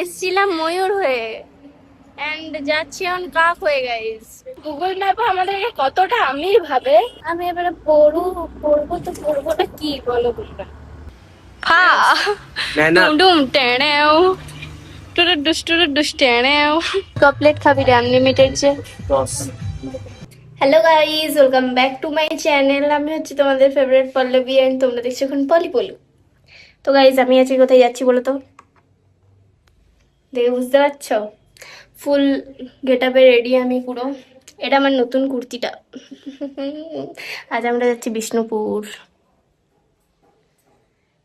এসছিলাম ময়ূর হয়ে এন্ড যাচ্ছি এখন কাক হয়ে গাইস। গুগল ম্যাপ আমাদেরকে কতটা আমির ভাবে। আমি এবারে পড়বো তো পড়বো না কি বলো তোমরা? ফা ডুম ডুম টেড়েও টুরুট ডুস টুরুট ডুস টেড়েও। কপলেট খাবি রে আনলিমিটেড যে। Hello guys, welcome back to my channel. আমি হচ্ছে তোমাদের ফেভারিট পল্লবী এন্ড তোমরা দেখছো এখন পলি পলু। তো গাইজ আমি আজকে কোথায় যাচ্ছি বলো তো? দেখে বুঝতে পারছো? ফুল গেট আপে রেডি আমি পুরো। এটা আমার নতুন কুর্তিটা। আজ আমরা যাচ্ছি বিষ্ণুপুর।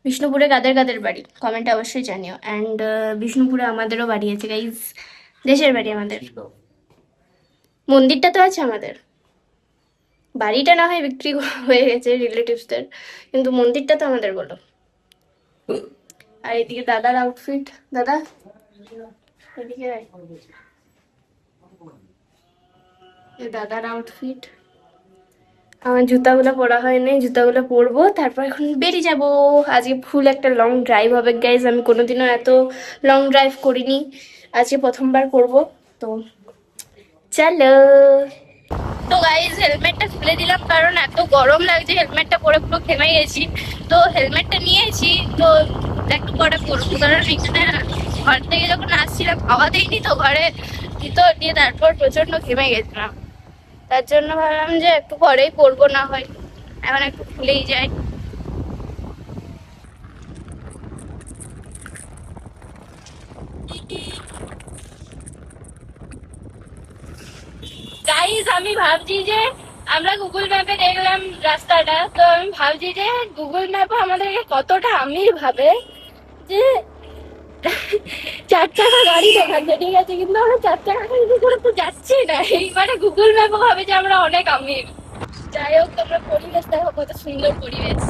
বিষ্ণুপুরে কাদের কাদের বাড়ি কমেন্টে অবশ্যই জানিও। অ্যান্ড বিষ্ণুপুরে আমাদেরও বাড়ি আছে গাইজ, দেশের বাড়ি আমাদের। মন্দিরটা তো আছে আমাদের, বাড়িটা না হয় বিক্রি হয়ে গেছে রিলেটিভসদের, কিন্তু মন্দিরটা তো আমাদের বলো। আর এদিকে দাদার আউটফিট, দাদা এদিকে আয়। এ দাদার আউটফিট। আমার জুতাগুলো পরা হয়নি, জুতাগুলো পরবো তারপর এখন বেরিয়ে যাব। আজকে ফুল একটা লং ড্রাইভ হবে গাইজ। আমি কোনোদিনও এত লং ড্রাইভ করিনি, আজকে প্রথমবার করব। তো চলো। তো গাইজ হেলমেটটা খুলে দিলাম কারণ এত গরম লাগছে, হেলমেটটা পরে পুরো ঘেমে গেছি। তো হেলমেটটা নিয়েছি, তো একটু পরে পরবো কারণ এখানে ঘর থেকে যখন আসছিলাম হাওয়া দেয়নি তো ঘরে ভিতর দিয়ে, তারপর প্রচন্ড ঘেমে গেছিলাম। তার জন্য ভাবলাম যে একটু পরেই পরবো, না হয় এখন একটু খুলেই যায়। গাইজ আমি ভাবছি যে আমরা গুগল ম্যাপে দেখলাম রাস্তাটা, তো আমি ভাবছি যে গুগল ম্যাপও আমাদেরকে কতটা আমির ভাবে যে চার চাকা গাড়ি দেখাচ্ছে, ঠিক আছে, কিন্তু আমরা চার চাকা গাড়ি করে তো যাচ্ছি না। এইবারে গুগল ম্যাপও ভাবে যে আমরা অনেক আমির। যাই হোক, তোমরা পরিবেশ দেখো, কত সুন্দর পরিবেশ।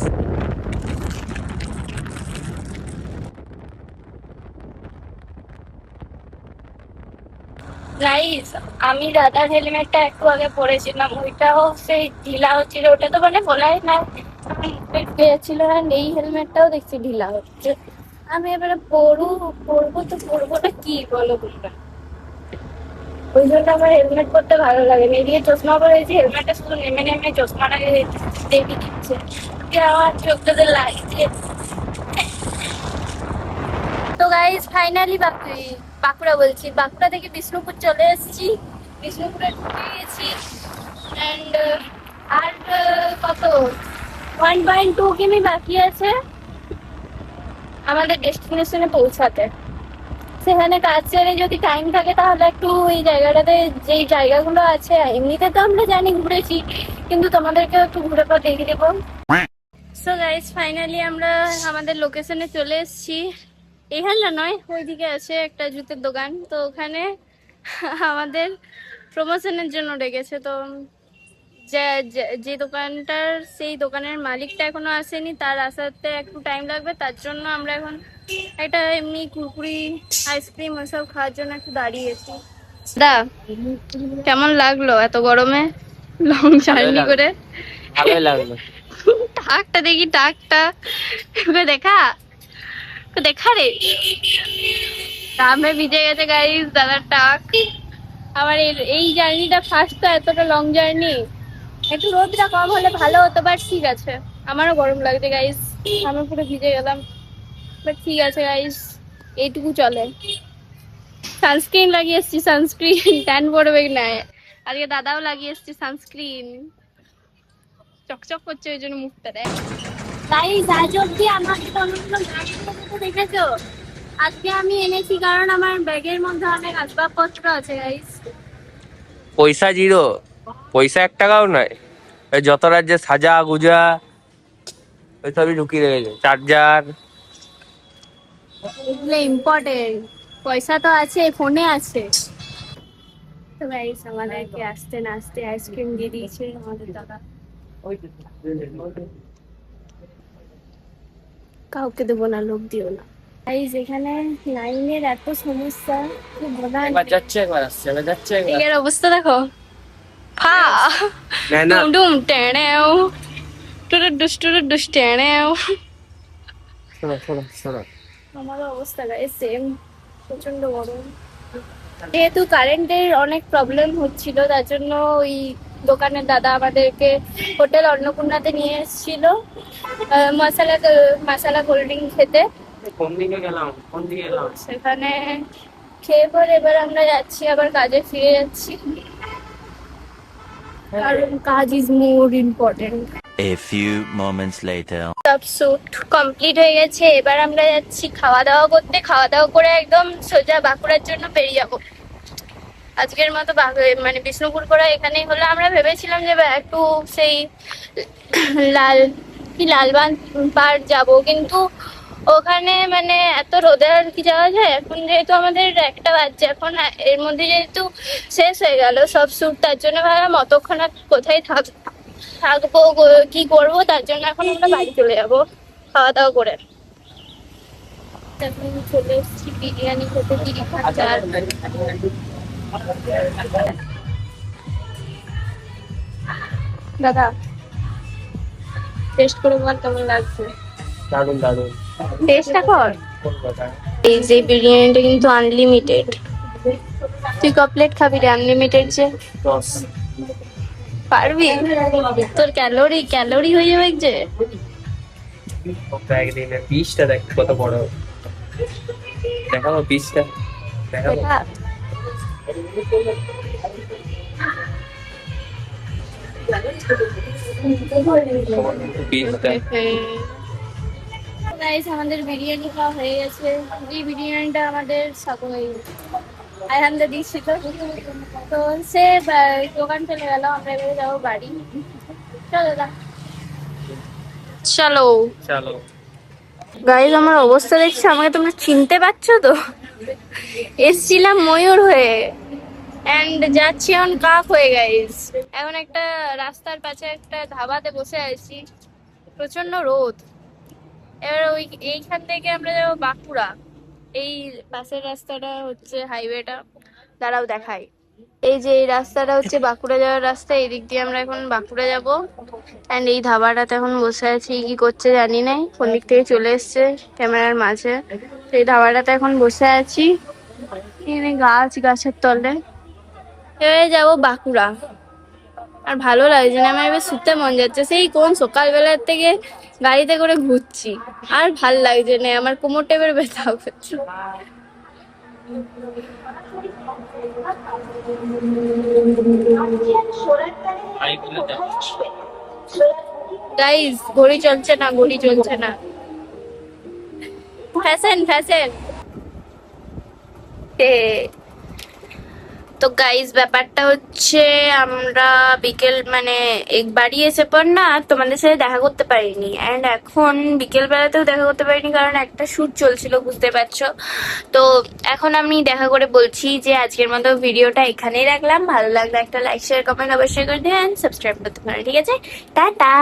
গাইস আমি দাদার হেলমেটটা একটু আগে পরেছিলাম, ওইটাও সেই ঢিলা হচ্ছিল, ওটা তো মানে বলাই না পেয়েছিল। আর এই হেলমেটটাও দেখছি ঢিলা হচ্ছে। আমি এবারে পরবো তো পরবো না কি বলো তোমরা? ওই জন্য আমার হেলমেট পরতে ভালো লাগে না। এদিকে চশমা পরেছি, হেলমেটটা শুধু নেমে নেমে চশমাটাকে দেখে দিচ্ছে, আমার চোখটাতে লাগছে। তো গাইজ ফাইনালি বাঁকুড়া বলছি, বাঁকুড়া থেকে বিষ্ণুপুর চলে এসেছি। বিষ্ণুপুরে ঢুকে গেছি অ্যান্ড আর কত 1.2 কিমি বাকি আছে আমাদের ডেস্টিনেশনে পৌঁছাতে। সেখানে কাজ ছেড়ে যদি টাইম থাকে তাহলে একটু এই জায়গাটাতে, যেই জায়গাগুলো আছে এমনিতে তো আমরা জানি ঘুরেছি, কিন্তু তোমাদেরকে একটু ঘুরে পর দেখিয়ে দেবো। সো গাইজ ফাইনালি আমরা আমাদের লোকেশনে চলে এসেছি। এখানটা নয়, ওইদিকে আছে একটা জুতের দোকান, তো ওখানে আমাদের প্রমোশনের জন্য ডেকেছে। তো যে যে দোকানটার, সেই দোকানের মালিকটা এখনো আসেনি, তার আসাতে একটু টাইম লাগবে। তার জন্য আমরা এখন একটা এমনি কুরকুরি আইসক্রিম ওসব খাওয়ার জন্য একটু দাঁড়িয়েছি। দা কেমন লাগলো এত গরমে লং জার্নি করে? ভালোই লাগলো। টাকটা দেখি, টাকটা দেখা দেখা রে, ঘামে ভিজে গেছে গাইস দাদার টাক। আমার এই জার্নিটা ফার্স্ট, তো এতটা লং জার্নি। একটু রোদটা কম হলে ভালো হতো, বাট ঠিক আছে। আমারও গরম লাগছে গাইস, আমি পুরো ভিজে গেলাম, বাট ঠিক আছে গাইস, এইটুকু চলে। সানস্ক্রিন লাগিয়ে এসছি, সানস্ক্রিন ট্যান পড়বে না। আজকে দাদাও লাগিয়ে এসছি সানস্ক্রিন, চকচক করছে ওই জন্য মুখটা। দেখ গাইস, আজ অব্দি আমার কোনোদিনও গাড়ি দেখেছো? আজকে আমি এনেছি কারণ আমার ব্যাগের মধ্যে অনেক আসবাবপত্র আছে গাইস। পয়সা জিরো, পয়সা 1 টাকাও নয়। ওই যত রাজ্যে সাজা গুজা ওই সবই ঢুকিয়ে রেখেছে, চার্জার। এগুলো ইম্পর্টেন্ট, পয়সা তো আছে, ফোনে আছে। তো গাইস আমাদেরকে আসতে না আসতে আইসক্রিম দিয়ে দিয়েছে আমাদের দাদা। কাউকে দেবো না, লোক দিও না গাইস। এখানে লাইনের এত সমস্যা, খুব একবার যাচ্ছে একবার আসছে, একবার যাচ্ছে একবার এর অবস্থা দেখো। ফা না না। ডুম ডুম টেড়েও টুরুট ডুস টেড়েও। শোনো শোনো শোনো, আমারও অবস্থা গাইস সেম। প্রচন্ড গরম। যেহেতু কারেন্টের অনেক প্রবলেম হচ্ছিল, তার জন্য ওই দোকানের দাদা আমাদেরকে হোটেল অন্নপূর্ণাতে নিয়ে এসেছিল মশালা কোল্ড ড্রিঙ্ক খেতে। সেখানে খেয়ে পরে এবার আমরা যাচ্ছি, আবার কাজে ফিরে যাচ্ছি, কারণ কাজ is more important. A few moments later. সব শুট কমপ্লিট হয়ে গেছে, এবার আমরা যাচ্ছি খাওয়া দাওয়া করতে। খাওয়া দাওয়া করে একদম সোজা বাঁকুড়ার জন্য বেরিয়ে যাবো। আজকের মতো মানে বিষ্ণুপুর করা এখানেই হলো। আমরা ভেবেছিলাম যে একটু সেই লাল লালবাগ পার্ক যাব, কিন্তু ওখানে মানে এত রোদে আর কি যাওয়া যায়। এখন যেহেতু আমাদের 1টা বাজছে, এখন এর মধ্যে যেহেতু শেষ হয়ে গেল সব শ্যুট, তার জন্য ভাবলাম অতক্ষণ আর কোথায় থাকবো কি করবো, তার জন্য এখন আমরা বাড়ি চলে যাবো খাওয়া দাওয়া করে। এখন চলে এসেছি বিরিয়ানি খেতে, চার দাদা টেস্ট করে বল কেমন লাগছে। দারুন দারুন। টেস্টটা কর। এই যে বিরিয়ানিটা কিন্তু আনলিমিটেড। তুই ক প্লেট খাবি রে আনলিমিটেড যে? 10। পারবি? তোর ক্যালোরি হয়ে যাবে যে। একদিনের পিসটা দেখ কত বড়। দেখাবো পিসটা, দেখাবো। পিসটা গাইস, আমাদের বিরিয়ানি খাওয়া হয়ে গেছে। এই বিরিয়ানিটা আমাদের আয়হানদা দিচ্ছিল, তো সে দোকান চলে গেল, আমরা এবারে যাবো বাড়ি। চলো দাদা, চলো চলো। গাইস, আমার অবস্থা দেখছো, আমাকে তোমরা চিনতে পারছো তো? এসছিলাম ময়ূর হয়ে এন্ড যাচ্ছি এখন কাক হয়ে। গাইস, এখন একটা রাস্তার পাশে একটা ধাবাতে বসে আছি, প্রচন্ড রোদ। এবার এইখান থেকে আমরা যাবো বাঁকুড়া। এই পাশের রাস্তাটা হচ্ছে হাইওয়েটা, দাঁড়াও দেখাই। এই যে এই রাস্তাটা হচ্ছে বাঁকুড়া যাওয়ার রাস্তা, এই দিক দিয়ে আমরা এখন বাঁকুড়া যাব। এন্ড এই ধাবাটাতে এখন বসে আছি, কি করছে জানি নাই, কোন দিক থেকে চলে এসছে ক্যামেরার মাঝে। তো এই ধাবাটাতে এখন বসে আছি, এখানে গাছের তলে। এবারে যাবো বাঁকুড়া। আর ভালো লাগছে না, আমার এবার শুতে মন যাচ্ছে। সেই কোন সকালবেলার থেকে গাড়িতে করে ঘুরছি, আর ভাল লাগছে না, আমার কোমরটা এবার ব্যথা করছে। গাইস, ঘড়ি চলছে না। ফ্যাশন তো গাইস, ব্যাপারটা হচ্ছে আমরা বিকেল মানে বাড়ি এসে পর না তোমাদের সাথে দেখা করতে পারিনি। এন্ড এখন বিকেল বেলাতেও দেখা করতে পারিনি, কারণ একটা শুট চলছিল, বুঝতে পারছো তো। এখন আমি দেখা করে বলছি যে আজকের মতো ভিডিওটা এখানেই রাখলাম। ভালো লাগলে একটা লাইক শেয়ার কমেন্ট অবশ্যই করে দিন, সাবস্ক্রাইব করতে পারেন, ঠিক আছে? টাটা।